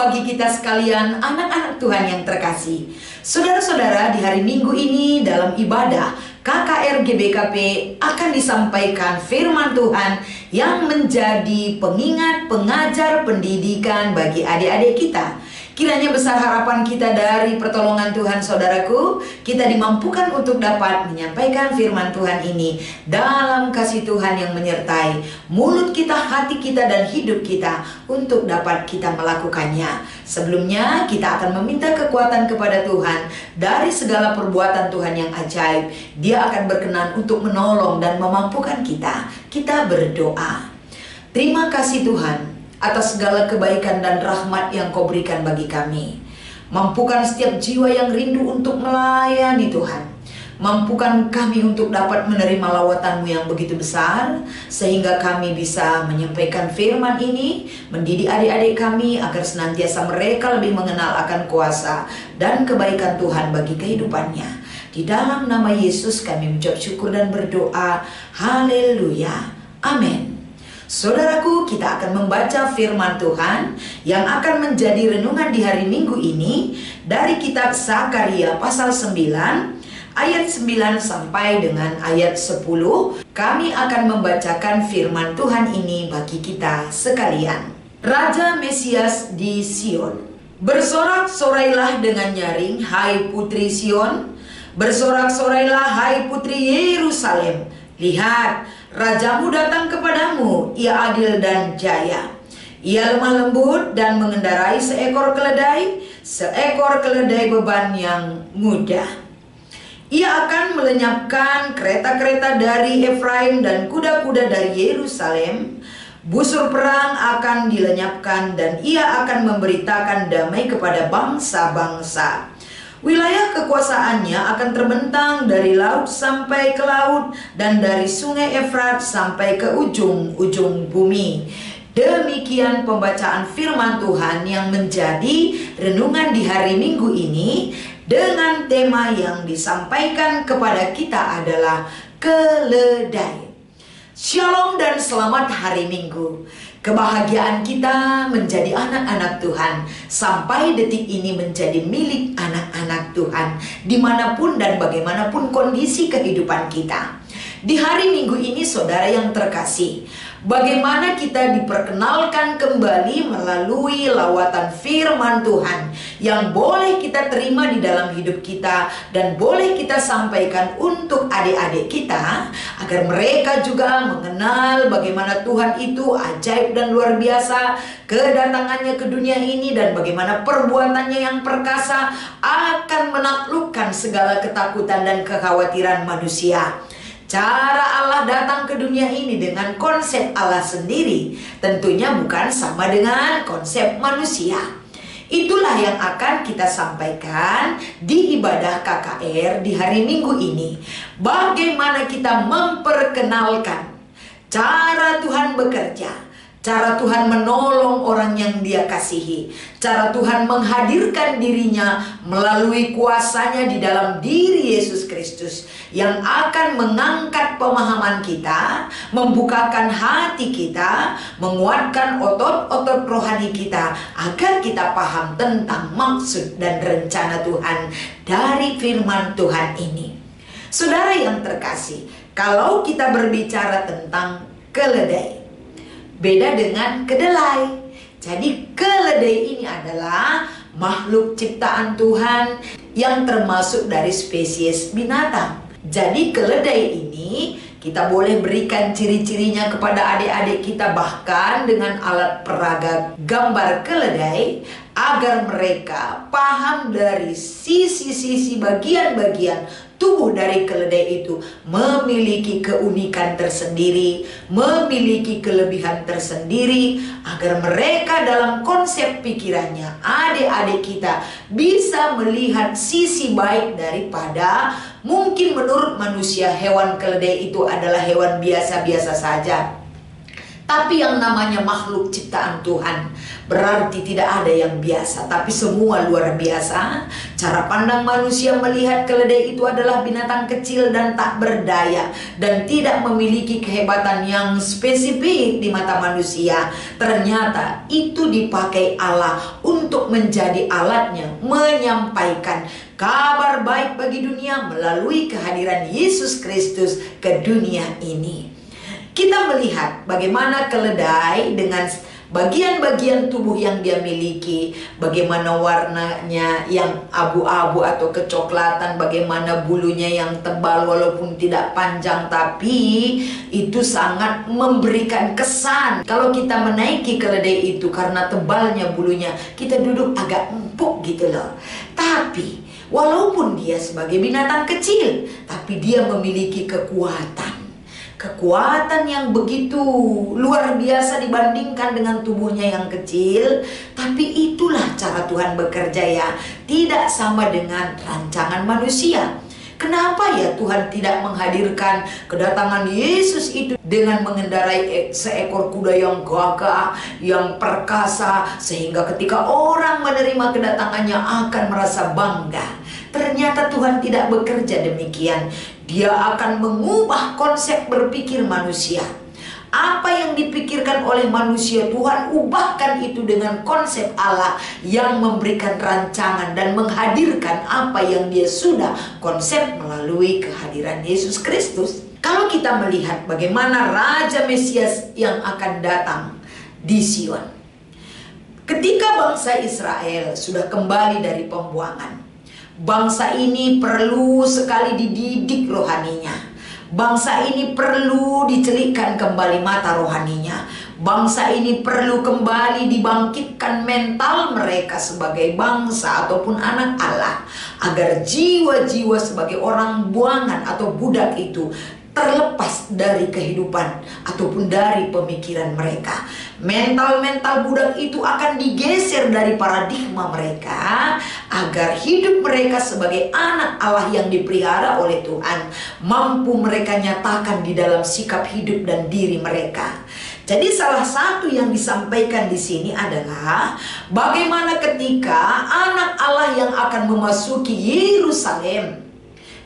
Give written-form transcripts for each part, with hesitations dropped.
bagi kita sekalian, anak-anak Tuhan yang terkasih. Saudara-saudara, di hari Minggu ini dalam ibadah KKR GBKP akan disampaikan firman Tuhan yang menjadi pengingat, pengajar, pendidikan bagi adik-adik kita. Kiranya besar harapan kita dari pertolongan Tuhan, saudaraku. Kita dimampukan untuk dapat menyampaikan firman Tuhan ini dalam kasih Tuhan yang menyertai mulut kita, hati kita, dan hidup kita untuk dapat kita melakukannya. Sebelumnya kita akan meminta kekuatan kepada Tuhan dari segala perbuatan Tuhan yang ajaib. Dia akan berkenan untuk menolong dan memampukan kita. Kita berdoa. Terima kasih Tuhan atas segala kebaikan dan rahmat yang Kau berikan bagi kami. Mampukan setiap jiwa yang rindu untuk melayani Tuhan. Mampukan kami untuk dapat menerima lawatan-Mu yang begitu besar, sehingga kami bisa menyampaikan firman ini, mendidik adik-adik kami agar senantiasa mereka lebih mengenal akan kuasa dan kebaikan Tuhan bagi kehidupannya. Di dalam nama Yesus kami mengucap syukur dan berdoa. Haleluya. Amin. Saudaraku, kita akan membaca firman Tuhan yang akan menjadi renungan di hari Minggu ini dari kitab Zakaria pasal 9 ayat 9 sampai dengan ayat 10. Kami akan membacakan firman Tuhan ini bagi kita sekalian. Raja Mesias di Sion. Bersorak-sorailah dengan nyaring, hai putri Sion. Bersorak-sorailah, hai putri Yerusalem. Lihat, Rajamu datang kepadamu, ia adil dan jaya. Ia lemah lembut dan mengendarai seekor keledai beban yang mudah. Ia akan melenyapkan kereta-kereta dari Efraim dan kuda-kuda dari Yerusalem. Busur perang akan dilenyapkan dan ia akan memberitakan damai kepada bangsa-bangsa. Wilayah kekuasaannya akan terbentang dari laut sampai ke laut dan dari sungai Efrat sampai ke ujung-ujung bumi. Demikian pembacaan firman Tuhan yang menjadi renungan di hari Minggu ini dengan tema yang disampaikan kepada kita adalah keledai. Shalom dan selamat hari Minggu. Kebahagiaan kita menjadi anak-anak Tuhan sampai detik ini menjadi milik anak-anak Tuhan dimanapun dan bagaimanapun kondisi kehidupan kita. Di hari Minggu ini saudara yang terkasih, bagaimana kita diperkenalkan kembali melalui lawatan firman Tuhan yang boleh kita terima di dalam hidup kita dan boleh kita sampaikan untuk adik-adik kita agar mereka juga mengenal bagaimana Tuhan itu ajaib dan luar biasa, kedatangannya ke dunia ini dan bagaimana perbuatannya yang perkasa akan menaklukkan segala ketakutan dan kekhawatiran manusia. Cara Allah datang ke dunia ini dengan konsep Allah sendiri tentunya bukan sama dengan konsep manusia. Itulah yang akan kita sampaikan di ibadah KKR di hari Minggu ini. Bagaimana kita memperkenalkan cara Tuhan bekerja, cara Tuhan menolong orang yang Dia kasihi, cara Tuhan menghadirkan dirinya melalui kuasanya di dalam diri Yesus Kristus yang akan mengangkat pemahaman kita, membukakan hati kita, menguatkan otot-otot rohani kita agar kita paham tentang maksud dan rencana Tuhan dari firman Tuhan ini. Saudara yang terkasih, kalau kita berbicara tentang keledai, beda dengan kedelai. Jadi keledai ini adalah makhluk ciptaan Tuhan yang termasuk dari spesies binatang. Jadi keledai ini kita boleh berikan ciri-cirinya kepada adik-adik kita bahkan dengan alat peraga gambar keledai agar mereka paham dari sisi-sisi bagian-bagian tubuh dari keledai itu memiliki keunikan tersendiri, memiliki kelebihan tersendiri, agar mereka dalam konsep pikirannya, adik-adik kita bisa melihat sisi baik daripada mungkin menurut manusia hewan keledai itu adalah hewan biasa-biasa saja. Tapi yang namanya makhluk ciptaan Tuhan berarti tidak ada yang biasa, tapi semua luar biasa. Cara pandang manusia melihat keledai itu adalah binatang kecil dan tak berdaya dan tidak memiliki kehebatan yang spesifik di mata manusia. Ternyata itu dipakai Allah untuk menjadi alatnya menyampaikan kabar baik bagi dunia melalui kehadiran Yesus Kristus ke dunia ini. Kita melihat bagaimana keledai dengan bagian-bagian tubuh yang dia miliki, bagaimana warnanya yang abu-abu atau kecoklatan, bagaimana bulunya yang tebal walaupun tidak panjang, tapi itu sangat memberikan kesan. Kalau kita menaiki keledai itu karena tebalnya bulunya, kita duduk agak empuk gitu loh. Tapi walaupun dia sebagai binatang kecil, tapi dia memiliki kekuatan yang begitu luar biasa dibandingkan dengan tubuhnya yang kecil. Tapi itulah cara Tuhan bekerja ya, tidak sama dengan rancangan manusia. Kenapa ya Tuhan tidak menghadirkan kedatangan Yesus itu dengan mengendarai seekor kuda yang gagah, yang perkasa, sehingga ketika orang menerima kedatangannya akan merasa bangga? Ternyata Tuhan tidak bekerja demikian. Dia akan mengubah konsep berpikir manusia. Apa yang dipikirkan oleh manusia, Tuhan ubahkan itu dengan konsep Allah yang memberikan rancangan dan menghadirkan apa yang dia sudah konsep melalui kehadiran Yesus Kristus. Kalau kita melihat bagaimana Raja Mesias yang akan datang di Sion, ketika bangsa Israel sudah kembali dari pembuangan, bangsa ini perlu sekali dididik rohaninya. Bangsa ini perlu dicelikkan kembali mata rohaninya. Bangsa ini perlu kembali dibangkitkan mental mereka sebagai bangsa ataupun anak Allah, agar jiwa-jiwa sebagai orang buangan atau budak itu terlepas dari kehidupan ataupun dari pemikiran mereka. Mental-mental budak itu akan digeser dari paradigma mereka, agar hidup mereka sebagai anak Allah yang dipelihara oleh Tuhan mampu mereka nyatakan di dalam sikap hidup dan diri mereka. Jadi salah satu yang disampaikan di sini adalah bagaimana ketika anak Allah yang akan memasuki Yerusalem,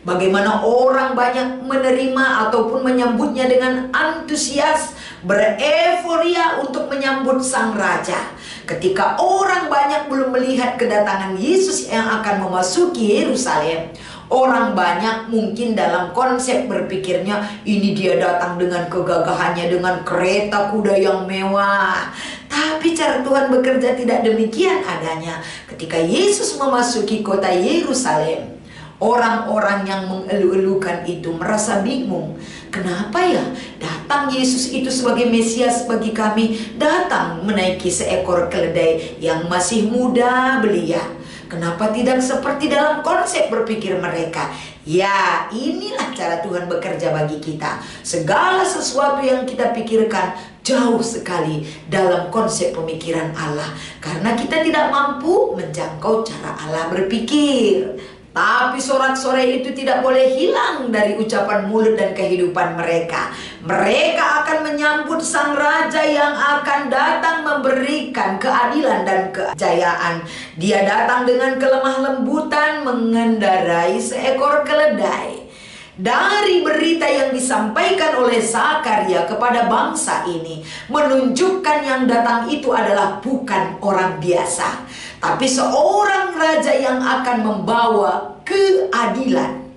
bagaimana orang banyak menerima ataupun menyambutnya dengan antusias, bereforia untuk menyambut sang raja. Ketika orang banyak belum melihat kedatangan Yesus yang akan memasuki Yerusalem, orang banyak mungkin dalam konsep berpikirnya, ini dia datang dengan kegagahannya, dengan kereta kuda yang mewah. Tapi cara Tuhan bekerja tidak demikian adanya. Ketika Yesus memasuki kota Yerusalem, orang-orang yang mengeluh-elukan itu merasa bingung. Kenapa ya datang Yesus itu sebagai Mesias bagi kami, datang menaiki seekor keledai yang masih muda belia? Kenapa tidak seperti dalam konsep berpikir mereka? Ya, inilah cara Tuhan bekerja bagi kita. Segala sesuatu yang kita pikirkan jauh sekali dalam konsep pemikiran Allah, karena kita tidak mampu menjangkau cara Allah berpikir. Tapi sorak-sorai itu tidak boleh hilang dari ucapan mulut dan kehidupan mereka. Mereka akan menyambut sang raja yang akan datang memberikan keadilan dan kejayaan. Dia datang dengan kelemah lembutan mengendarai seekor keledai. Dari berita yang disampaikan oleh Zakaria kepada bangsa ini menunjukkan yang datang itu adalah bukan orang biasa, tapi seorang raja yang akan membawa keadilan,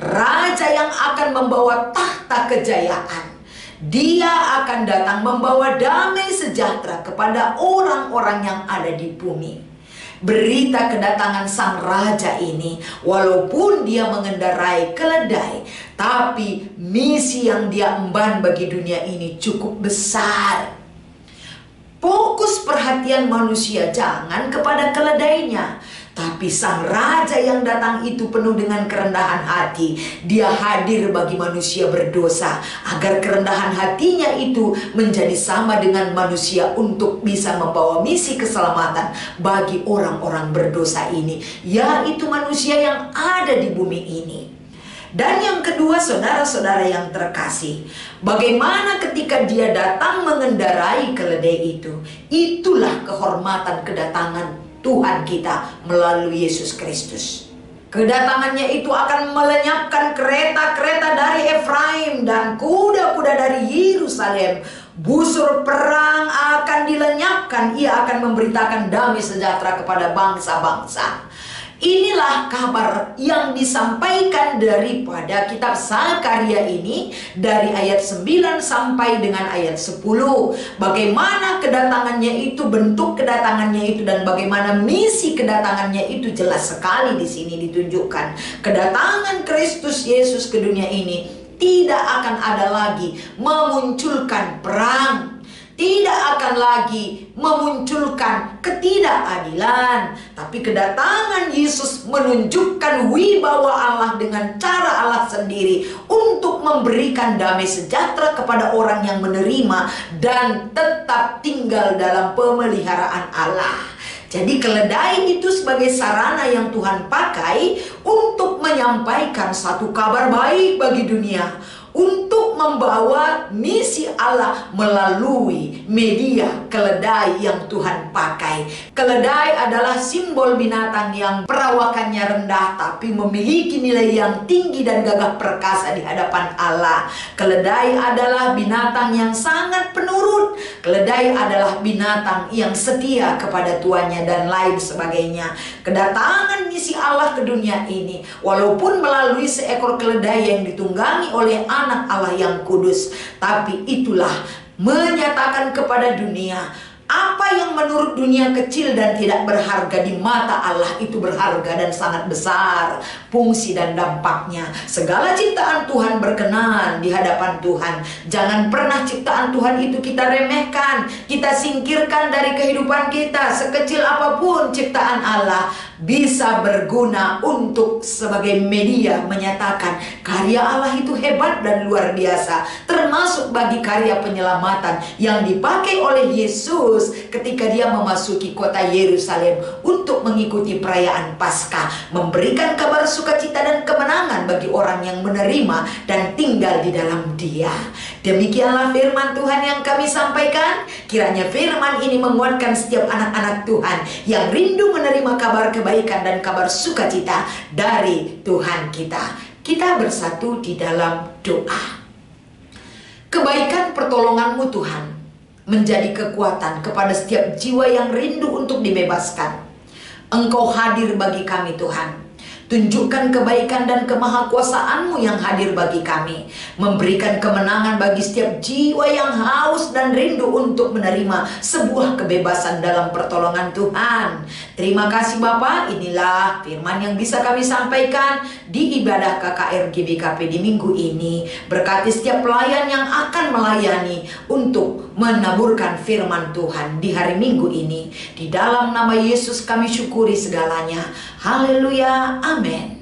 raja yang akan membawa tahta kejayaan. Dia akan datang membawa damai sejahtera kepada orang-orang yang ada di bumi. Berita kedatangan sang raja ini, walaupun dia mengendarai keledai, tapi misi yang dia emban bagi dunia ini cukup besar. Fokus perhatian manusia jangan kepada keledainya, tapi sang raja yang datang itu penuh dengan kerendahan hati. Dia hadir bagi manusia berdosa, agar kerendahan hatinya itu menjadi sama dengan manusia untuk bisa membawa misi keselamatan bagi orang-orang berdosa ini, yaitu manusia yang ada di bumi ini. Dan yang kedua, saudara-saudara yang terkasih, bagaimana ketika dia datang mengendarai keledai itu? Itulah kehormatan kedatangan Tuhan kita melalui Yesus Kristus. Kedatangannya itu akan melenyapkan kereta-kereta dari Efraim dan kuda-kuda dari Yerusalem. Busur perang akan dilenyapkan. Ia akan memberitakan damai sejahtera kepada bangsa-bangsa. Inilah kabar yang disampaikan daripada kitab Zakaria ini dari ayat 9 sampai dengan ayat 10. Bagaimana kedatangannya itu, bentuk kedatangannya itu, dan bagaimana misi kedatangannya itu jelas sekali di sini ditunjukkan. Kedatangan Kristus Yesus ke dunia ini tidak akan ada lagi memunculkan perang, tidak akan lagi memunculkan ketidakadilan, tapi kedatangan Yesus menunjukkan wibawa Allah dengan cara Allah sendiri untuk memberikan damai sejahtera kepada orang yang menerima dan tetap tinggal dalam pemeliharaan Allah. Jadi keledai itu sebagai sarana yang Tuhan pakai untuk menyampaikan satu kabar baik bagi dunia, untuk membawa misi Allah melalui media keledai yang Tuhan pakai. Keledai adalah simbol binatang yang perawakannya rendah tapi memiliki nilai yang tinggi dan gagah perkasa di hadapan Allah. Keledai adalah binatang yang sangat penurut. Keledai adalah binatang yang setia kepada tuannya dan lain sebagainya. Kedatangan misi Allah ke dunia ini, walaupun melalui seekor keledai yang ditunggangi oleh anak Allah yang kudus, tapi itulah menyatakan kepada dunia apa yang menurut dunia kecil dan tidak berharga di mata Allah itu berharga dan sangat besar fungsi dan dampaknya. Segala ciptaan Tuhan berkenan di hadapan Tuhan. Jangan pernah ciptaan Tuhan itu kita remehkan, kita singkirkan dari kehidupan kita. Sekecil apapun ciptaan Allah bisa berguna untuk sebagai media menyatakan karya Allah itu hebat dan luar biasa, termasuk bagi karya penyelamatan yang dipakai oleh Yesus ketika dia memasuki kota Yerusalem untuk mengikuti perayaan Paskah, memberikan kabar sukacita dan kemenangan bagi orang yang menerima dan tinggal di dalam Dia. Demikianlah firman Tuhan yang kami sampaikan. Kiranya firman ini menguatkan setiap anak-anak Tuhan yang rindu menerima kabar kebaikan dan kabar sukacita dari Tuhan kita. Kita bersatu di dalam doa. Kebaikan pertolongan-Mu Tuhan menjadi kekuatan kepada setiap jiwa yang rindu untuk dibebaskan. Engkau hadir bagi kami Tuhan. Tunjukkan kebaikan dan kemahakuasaan-Mu yang hadir bagi kami, memberikan kemenangan bagi setiap jiwa yang haus dan rindu untuk menerima sebuah kebebasan dalam pertolongan Tuhan. Terima kasih Bapa, inilah firman yang bisa kami sampaikan di ibadah KKR GBKP di minggu ini. Berkati setiap pelayan yang akan melayani untuk menaburkan firman Tuhan di hari Minggu ini. Di dalam nama Yesus kami syukuri segalanya. Haleluya, amin.